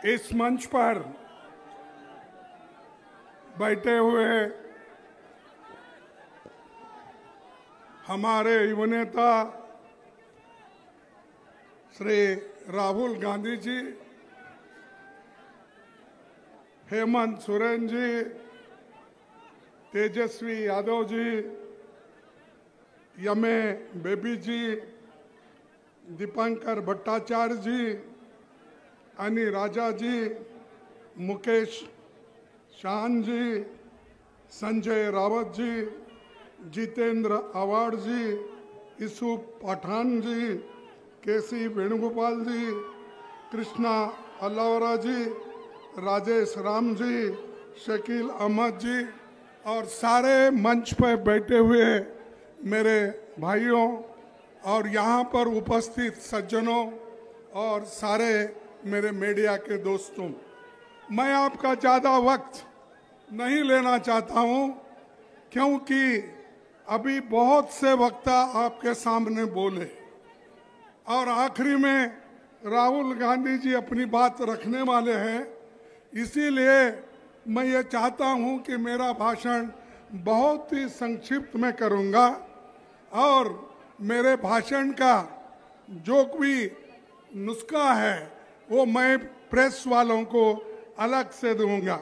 इस मंच पर बैठे हुए हमारे युवा नेता श्री राहुल गांधी जी, हेमंत सोरेन जी, तेजस्वी यादव जी, यमे बेबी जी, दीपंकर भट्टाचार्य जी, अनिल राजा जी, मुकेश शान जी, संजय रावत जी, जितेंद्र आवाड़ जी, यूसुफ पठान जी, केसी वेणुगोपाल जी, कृष्णा अल्लावरा जी, राजेश राम जी, शकील अहमद जी और सारे मंच पर बैठे हुए मेरे भाइयों और यहाँ पर उपस्थित सज्जनों और सारे मेरे मीडिया के दोस्तों, मैं आपका ज़्यादा वक्त नहीं लेना चाहता हूँ क्योंकि अभी बहुत से वक्ता आपके सामने बोले और आखिरी में राहुल गांधी जी अपनी बात रखने वाले हैं। इसीलिए मैं ये चाहता हूँ कि मेरा भाषण बहुत ही संक्षिप्त में करूँगा और मेरे भाषण का जो भी नुस्खा है वो मैं प्रेस वालों को अलग से दूंगा।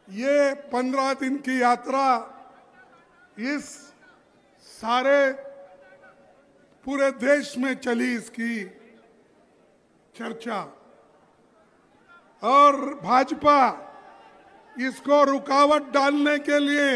ये 15 दिन की यात्रा इस सारे पूरे देश में चली, इसकी चर्चा, और भाजपा इसको रुकावट डालने के लिए,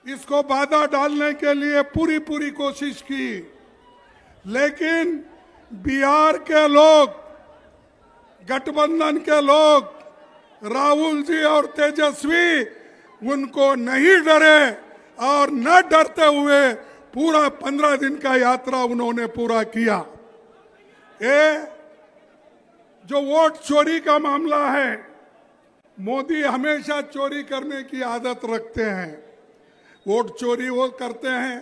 इसको बाधा डालने के लिए पूरी कोशिश की, लेकिन बिहार के लोग, गठबंधन के लोग, राहुल जी और तेजस्वी उनको नहीं डरे और न डरते हुए पूरा 15 दिन का यात्रा उन्होंने पूरा किया। ये जो वोट चोरी का मामला है, मोदी हमेशा चोरी करने की आदत रखते हैं। वोट चोरी वो करते हैं,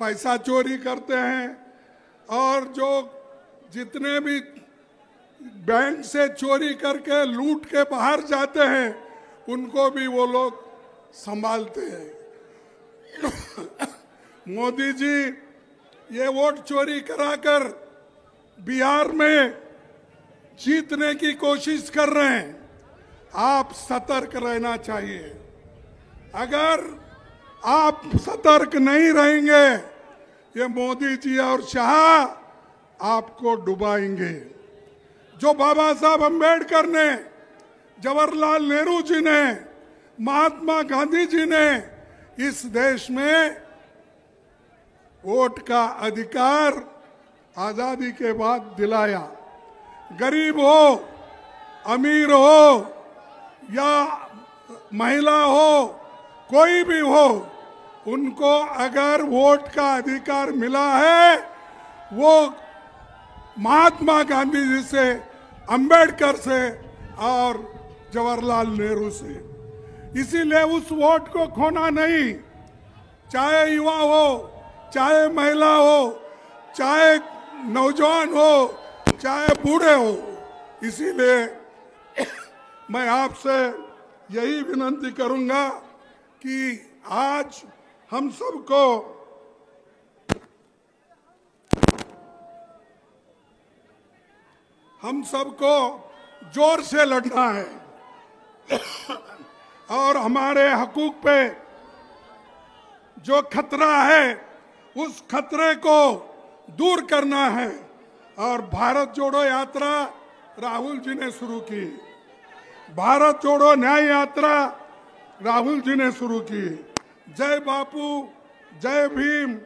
पैसा चोरी करते हैं और जो जितने भी बैंक से चोरी करके लूट के बाहर जाते हैं उनको भी वो लोग संभालते हैं। मोदी जी ये वोट चोरी कराकर बिहार में जीतने की कोशिश कर रहे हैं। आप सतर्क रहना चाहिए। अगर आप सतर्क नहीं रहेंगे ये मोदी जी और शाह आपको डुबाएंगे। जो बाबा साहब अम्बेडकर ने, जवाहरलाल नेहरू जी ने, महात्मा गांधी जी ने इस देश में वोट का अधिकार आजादी के बाद दिलाया, गरीब हो, अमीर हो या महिला हो, कोई भी हो, उनको अगर वोट का अधिकार मिला है वो महात्मा गांधी जी से, अंबेडकर से और जवाहरलाल नेहरू से। इसीलिए उस वोट को खोना नहीं, चाहे युवा हो, चाहे महिला हो, चाहे नौजवान हो, चाहे बूढ़े हो। इसीलिए मैं आपसे यही विनती करूंगा कि आज हम सबको जोर से लड़ना है और हमारे हकूक पे जो खतरा है उस खतरे को दूर करना है। और भारत जोड़ो यात्रा राहुल जी ने शुरू की, भारत जोड़ो न्याय यात्रा राहुल जी ने शुरू की। जय बापू, जय भीम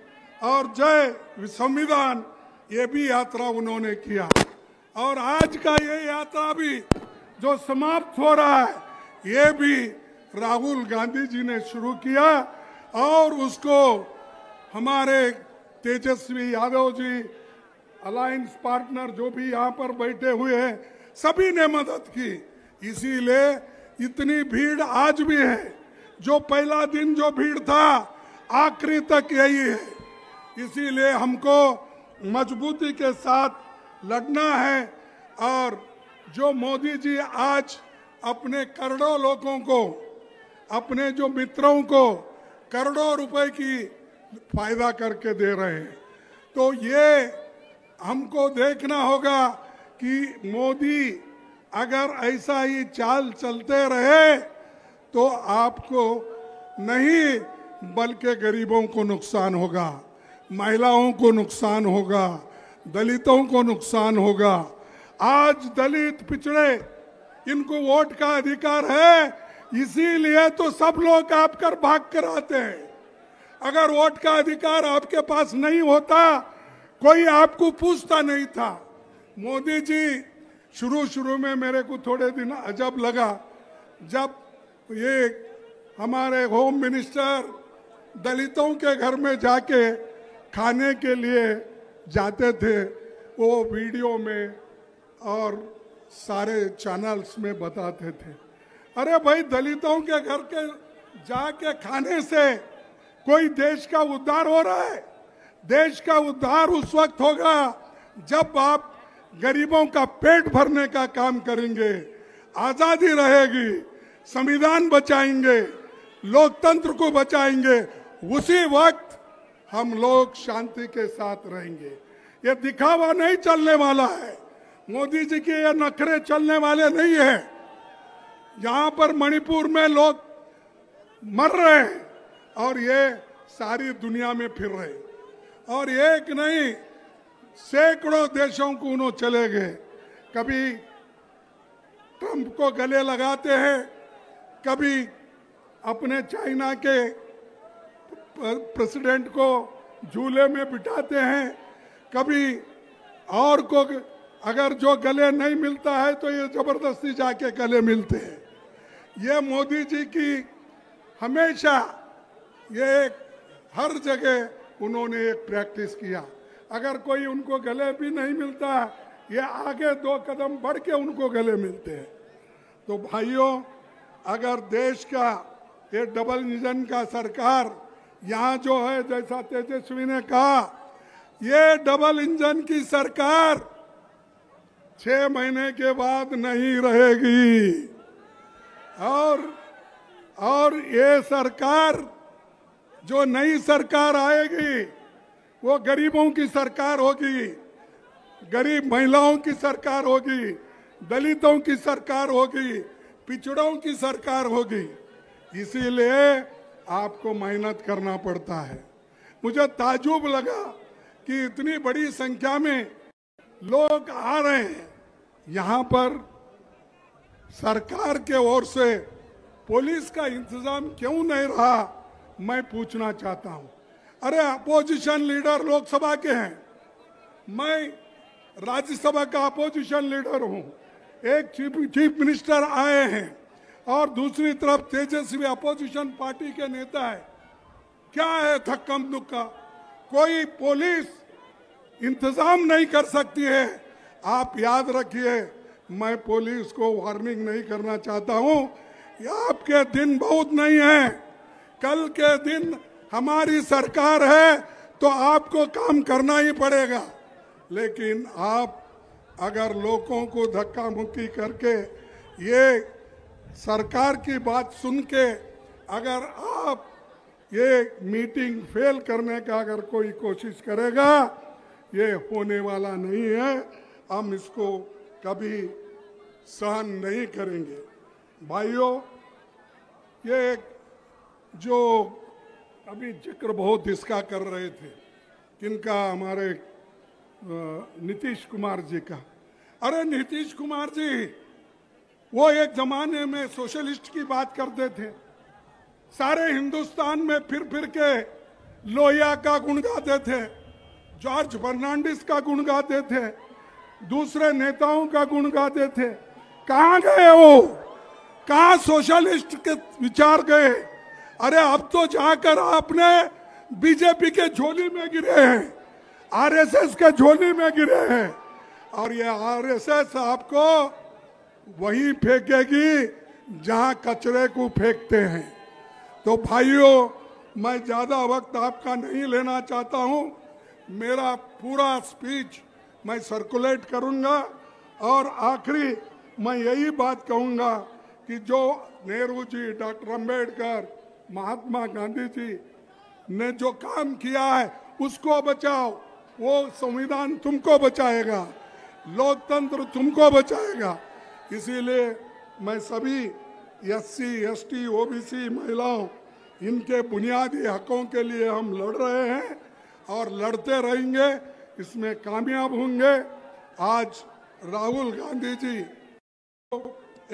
और जय संविधान, ये भी यात्रा उन्होंने किया। और आज का ये यात्रा भी जो समाप्त हो रहा है ये भी राहुल गांधी जी ने शुरू किया और उसको हमारे तेजस्वी यादव जी, अलायंस पार्टनर जो भी यहाँ पर बैठे हुए हैं, सभी ने मदद की। इसीलिए इतनी भीड़ आज भी है। जो पहला दिन जो भीड़ था आखिरी तक यही है। इसीलिए हमको मजबूती के साथ लड़ना है और जो मोदी जी आज अपने करोड़ों लोगों को, अपने जो मित्रों को करोड़ों रुपए की फायदा करके दे रहे हैं, तो ये हमको देखना होगा कि मोदी अगर ऐसा ही चाल चलते रहे तो आपको नहीं बल्कि गरीबों को नुकसान होगा, महिलाओं को नुकसान होगा, दलितों को नुकसान होगा। आज दलित पिछड़े इनको वोट का अधिकार है, इसीलिए तो सब लोग आपकर भाग कर आते हैं। अगर वोट का अधिकार आपके पास नहीं होता, कोई आपको पूछता नहीं था। मोदी जी शुरू में मेरे को थोड़े दिन अजब लगा जब ये हमारे होम मिनिस्टर दलितों के घर में जाके खाने के लिए जाते थे, वो वीडियो में और सारे चैनल्स में बताते थे। अरे भाई, दलितों के घर के जाके खाने से कोई देश का उद्धार हो रहा है? देश का उद्धार उस वक्त होगा जब आप गरीबों का पेट भरने का काम करेंगे, आजादी रहेगी, संविधान बचाएंगे, लोकतंत्र को बचाएंगे, उसी वक्त हम लोग शांति के साथ रहेंगे। ये दिखावा नहीं चलने वाला है, मोदी जी के ये नखरे चलने वाले नहीं है। यहाँ पर मणिपुर में लोग मर रहे हैं और ये सारी दुनिया में फिर रहे, और एक नहीं सैकड़ों देशों को उन्होंने चले गए। कभी ट्रंप को गले लगाते हैं, कभी अपने चाइना के प्रेसिडेंट को झूले में बिठाते हैं, कभी और को अगर जो गले नहीं मिलता है तो ये जबरदस्ती जाके गले मिलते हैं। ये मोदी जी की हमेशा ये हर जगह उन्होंने एक प्रैक्टिस किया। अगर कोई उनको गले भी नहीं मिलता, ये आगे 2 कदम बढ़ के उनको गले मिलते हैं। तो भाइयों, अगर देश का ये डबल इंजन का सरकार यहाँ जो है, जैसा तेजस्वी ने कहा, ये डबल इंजन की सरकार 6 महीने के बाद नहीं रहेगी। और ये सरकार, जो नई सरकार आएगी, वो गरीबों की सरकार होगी, गरीब महिलाओं की सरकार होगी, दलितों की सरकार होगी, पिछड़ों की सरकार होगी। इसीलिए आपको मेहनत करना पड़ता है। मुझे ताज्जुब लगा कि इतनी बड़ी संख्या में लोग आ रहे हैं। यहाँ पर सरकार के ओर से पुलिस का इंतजाम क्यों नहीं रहा, मैं पूछना चाहता हूँ। अरे, अपोजिशन लीडर लोकसभा के हैं, मैं राज्यसभा का अपोजिशन लीडर हूँ। एक चीफ मिनिस्टर आए हैं और दूसरी तरफ तेजस्वी अपोजिशन पार्टी के नेता है। क्या है थक्कम दुक्का? कोई पुलिस इंतजाम नहीं कर सकती है। आप याद रखिए, मैं पुलिस को वार्निंग नहीं करना चाहता हूँ। आपके दिन बहुत नहीं है, कल के दिन हमारी सरकार है तो आपको काम करना ही पड़ेगा। लेकिन आप अगर लोगों को धक्का मुक्की करके ये सरकार की बात सुन के अगर आप ये मीटिंग फेल करने का अगर कोई कोशिश करेगा, ये होने वाला नहीं है। हम इसको कभी सहन नहीं करेंगे। भाइयों, ये जो अभी जिक्र बहुत इसका कर रहे थे, किनका, हमारे नीतीश कुमार जी का। अरे नीतीश कुमार जी, वो एक जमाने में सोशलिस्ट की बात करते थे, सारे हिंदुस्तान में फिर के लोहिया का गुण गाते थे, जॉर्ज फर्नांडिस का गुण गाते थे, दूसरे नेताओं का गुण गाते थे। कहाँ गए वो? कहाँ सोशलिस्ट के विचार गए? अरे, अब तो जाकर आपने बीजेपी के झोली में गिरे हैं, आरएसएस के झोली में गिरे हैं, और ये आरएसएस आपको वहीं फेंकेगी जहां कचरे को फेंकते हैं। तो भाइयों, मैं ज्यादा वक्त आपका नहीं लेना चाहता हूं। मेरा पूरा स्पीच मैं सर्कुलेट करूंगा और आखिरी मैं यही बात कहूंगा कि जो नेहरू जी, डॉक्टर अंबेडकर, महात्मा गांधी जी ने जो काम किया है उसको बचाओ। वो संविधान तुमको बचाएगा, लोकतंत्र तुमको बचाएगा। इसीलिए मैं सभी SC, ST, OBC महिलाओं, इनके बुनियादी हकों के लिए हम लड़ रहे हैं और लड़ते रहेंगे, इसमें कामयाब होंगे। आज राहुल गांधी जी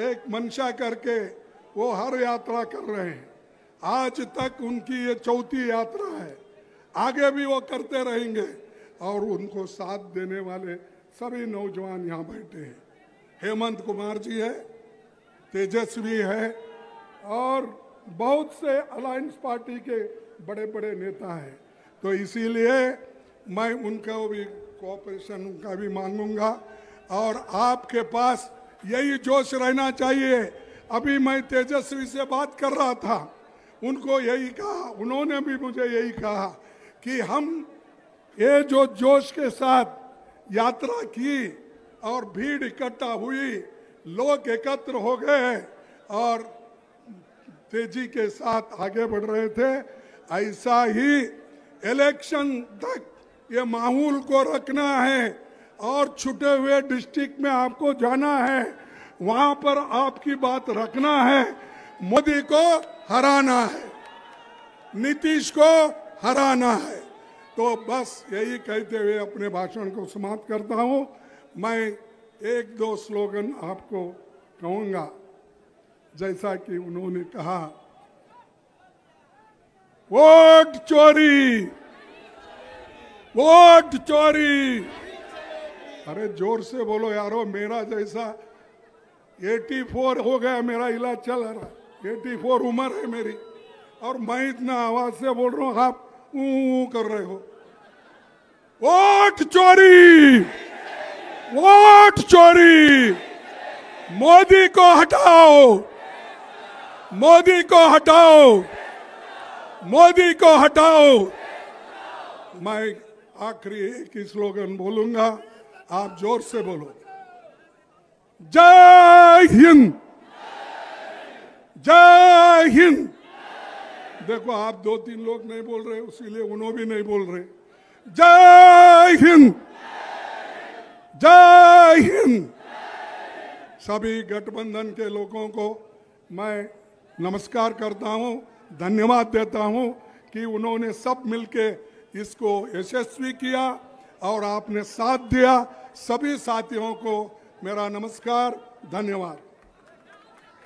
एक मंशा करके वो हर यात्रा कर रहे हैं। आज तक उनकी ये 4थी यात्रा है, आगे भी वो करते रहेंगे। और उनको साथ देने वाले सभी नौजवान यहाँ बैठे हैं। हेमंत कुमार जी है, तेजस्वी है और बहुत से अलायंस पार्टी के बड़े बड़े नेता हैं। तो इसीलिए मैं उनका भी कोऑपरेशन उनका भी मांगूंगा और आपके पास यही जोश रहना चाहिए। अभी मैं तेजस्वी से बात कर रहा था, उनको यही कहा, उन्होंने भी मुझे यही कहा कि हम ये जो जोश के साथ यात्रा की और भीड़ इकट्ठा हुई, लोग एकत्र हो गए और तेजी के साथ आगे बढ़ रहे थे, ऐसा ही इलेक्शन तक ये माहौल को रखना है और छूटे हुए डिस्ट्रिक्ट में आपको जाना है, वहां पर आपकी बात रखना है। मोदी को हराना है, नीतीश को हराना है। तो बस यही कहते हुए अपने भाषण को समाप्त करता हूं। मैं 1-2 स्लोगन आपको कहूंगा, जैसा कि उन्होंने कहा, वोट चोरी, वोट चोरी। अरे जोर से बोलो यारो, मेरा जैसा 84 हो गया, मेरा इलाज चल रहा, 84 उम्र है मेरी और मैं इतना आवाज से बोल रहा हूं, आप ऊ कर रहे हो। वोट चोरी, वोट चोरी, मोदी को हटाओ, मोदी को हटाओ, मोदी को हटाओ। मैं आखिरी एक ही स्लोगन बोलूंगा, आप जोर से बोलो, जय हिंद, जय हिंद। देखो आप 2-3 लोग नहीं बोल रहे, इसीलिए उन्होंने भी नहीं बोल रहे। जय हिंद, जय हिंद। सभी गठबंधन के लोगों को मैं नमस्कार करता हूं, धन्यवाद देता हूं कि उन्होंने सब मिलके इसको यशस्वी किया और आपने साथ दिया। सभी साथियों को मेरा नमस्कार, धन्यवाद।